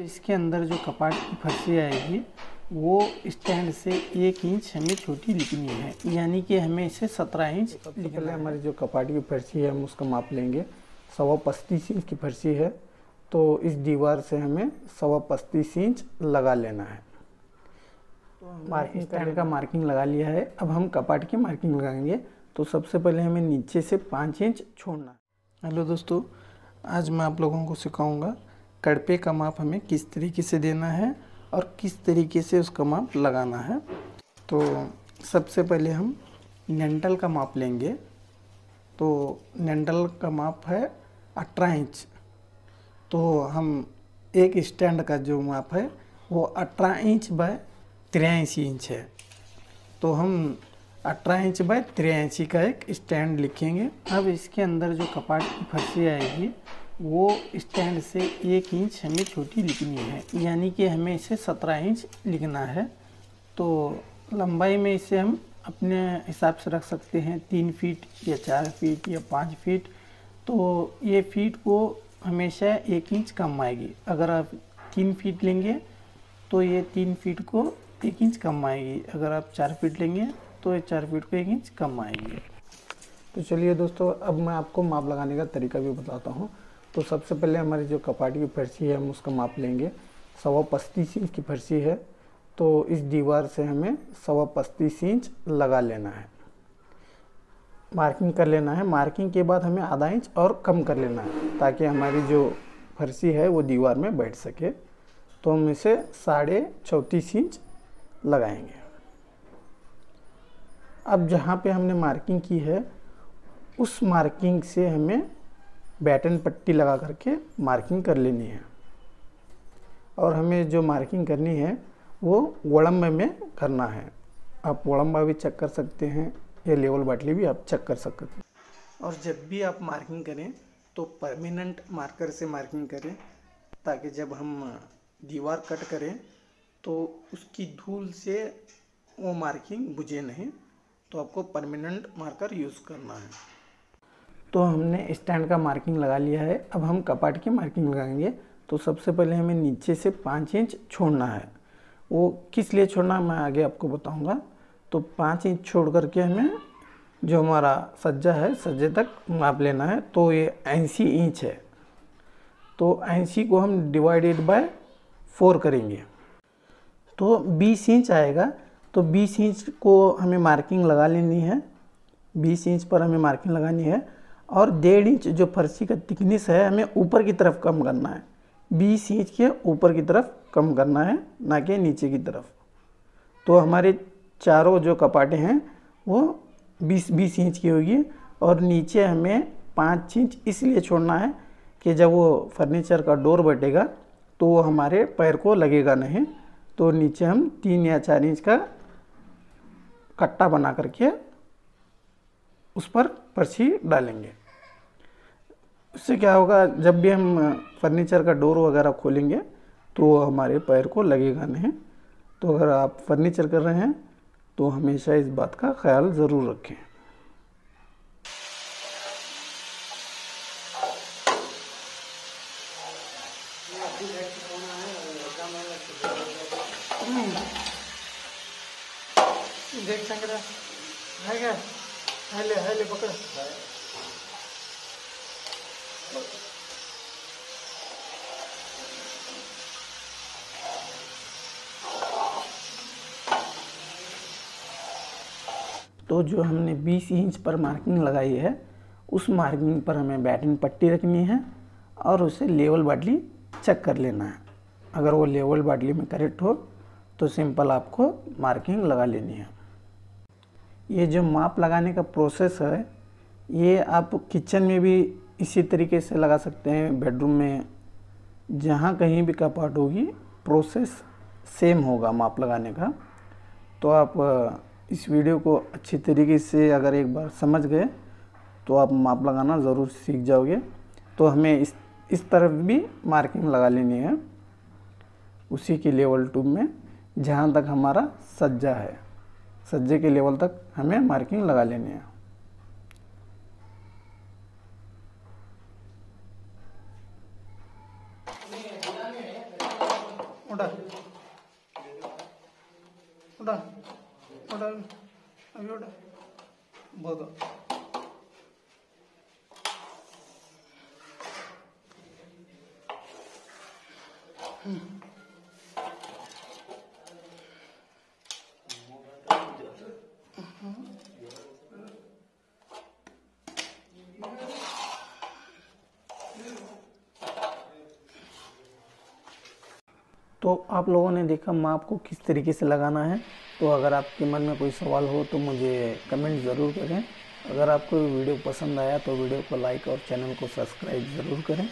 इसके अंदर जो कपाट की फर्शी आएगी वो स्टैंड से 1 इंच हमें छोटी लिखनी है, यानी कि हमें इसे 17 इंच सबसे पहले हमारी जो कपाट की फर्शी है हम उसका माप लेंगे। 35 इंच की फर्शी है तो इस दीवार से हमें 35 इंच लगा लेना है। तो मार्किंग स्टैंड का मार्किंग लगा लिया है। अब हम कपाट की मार्किंग लगाएंगे। तो सबसे पहले हमें नीचे से 5 इंच छोड़ना है। हेलो दोस्तों, आज मैं आप लोगों को सिखाऊंगा कड़पे का माप हमें किस तरीके से देना है और किस तरीके से उसका माप लगाना है। तो सबसे पहले हम लिंटल का माप लेंगे। तो लिंटल का माप है 18 इंच। तो हम एक स्टैंड का जो माप है वो 18 इंच बाय 83 इंच है। तो हम 18 इंच बाय 83 का एक स्टैंड लिखेंगे। अब इसके अंदर जो कपाट की फर्शी आएगी वो स्टैंड से 1 इंच हमें छोटी लिखनी है, यानी कि हमें इसे 17 इंच लिखना है। तो लंबाई में इसे हम अपने हिसाब से रख सकते हैं, 3 फीट या 4 फीट या 5 फीट। तो ये फीट को हमेशा 1 इंच कम आएगी। अगर आप 3 फीट लेंगे तो ये 3 फीट को 1 इंच कम आएगी। अगर आप 4 फीट लेंगे तो ये 4 फीट को 1 इंच कम आएगी। तो चलिए दोस्तों, अब मैं आपको माप लगाने का तरीका भी बताता हूँ। तो सबसे पहले हमारी जो कपाट की फर्शी है हम उसका माप लेंगे। 35 इंच की फर्शी है तो इस दीवार से हमें 35 इंच लगा लेना है, मार्किंग कर लेना है। मार्किंग के बाद हमें आधा इंच और कम कर लेना है ताकि हमारी जो फर्शी है वो दीवार में बैठ सके। तो हम इसे 34.5 इंच लगाएंगे। अब जहाँ पे हमने मार्किंग की है उस मार्किंग से हमें बैटन पट्टी लगा करके मार्किंग कर लेनी है। और हमें जो मार्किंग करनी है वो गोलंबे में करना है। आप गोलंबा भी चेक कर सकते हैं या लेवल बाटली भी आप चेक कर सकते हैं। और जब भी आप मार्किंग करें तो परमानेंट मार्कर से मार्किंग करें, ताकि जब हम दीवार कट करें तो उसकी धूल से वो मार्किंग बुझे नहीं। तो आपको परमानेंट मार्कर यूज़ करना है। तो हमने स्टैंड का मार्किंग लगा लिया है। अब हम कपाट की मार्किंग लगाएंगे। तो सबसे पहले हमें नीचे से 5 इंच छोड़ना है। वो किस लिए छोड़ना मैं आगे आपको बताऊंगा। तो 5 इंच छोड़ करके हमें जो हमारा सज्जा है सज्जे तक माप लेना है। तो ये 80 इंच है। तो 80 को हम डिवाइडेड बाय 4 करेंगे तो 20 इंच आएगा। तो 20 इंच को हमें मार्किंग लगा लेनी है। 20 इंच पर हमें मार्किंग लगानी है। और 1.5 इंच जो फर्शी का थिकनेस है हमें ऊपर की तरफ कम करना है। 20 इंच के ऊपर की तरफ कम करना है, ना कि नीचे की तरफ। तो हमारे चारों जो कपाटें हैं वो 20-20 इंच की होगी। और नीचे हमें 5 इंच इसलिए छोड़ना है कि जब वो फर्नीचर का डोर बैठेगा तो वो हमारे पैर को लगेगा नहीं। तो नीचे हम 3 या 4 इंच का कट्टा बना करके उस पर फर्शी डालेंगे। उससे क्या होगा, जब भी हम फर्नीचर का डोर वगैरह खोलेंगे तो हमारे पैर को लगेगा नहीं। तो अगर आप फर्नीचर कर रहे हैं तो हमेशा इस बात का ख्याल ज़रूर रखें। देख संगरा है क्या? है ले पकड़। तो जो हमने 20 इंच पर मार्किंग लगाई है उस मार्किंग पर हमें बैटन पट्टी रखनी है और उसे लेवल बाटली चेक कर लेना है। अगर वो लेवल बाटली में करेक्ट हो तो सिंपल आपको मार्किंग लगा लेनी है। ये जो माप लगाने का प्रोसेस है ये आप किचन में भी इसी तरीके से लगा सकते हैं, बेडरूम में, जहाँ कहीं भी कपाट होगी प्रोसेस सेम होगा माप लगाने का। तो आप इस वीडियो को अच्छी तरीके से अगर एक बार समझ गए तो आप माप लगाना ज़रूर सीख जाओगे। तो हमें इस तरफ भी मार्किंग लगा लेनी है, उसी के लेवल 2 में जहाँ तक हमारा सज्जा है, सज्जे के लेवल तक हमें मार्किंग लगा लेनी है। उठा उठा उठा, अभी उठा, बहुत। तो आप लोगों ने देखा माप को किस तरीके से लगाना है। तो अगर आपके मन में कोई सवाल हो तो मुझे कमेंट ज़रूर करें। अगर आपको वीडियो पसंद आया तो वीडियो को लाइक और चैनल को सब्सक्राइब ज़रूर करें।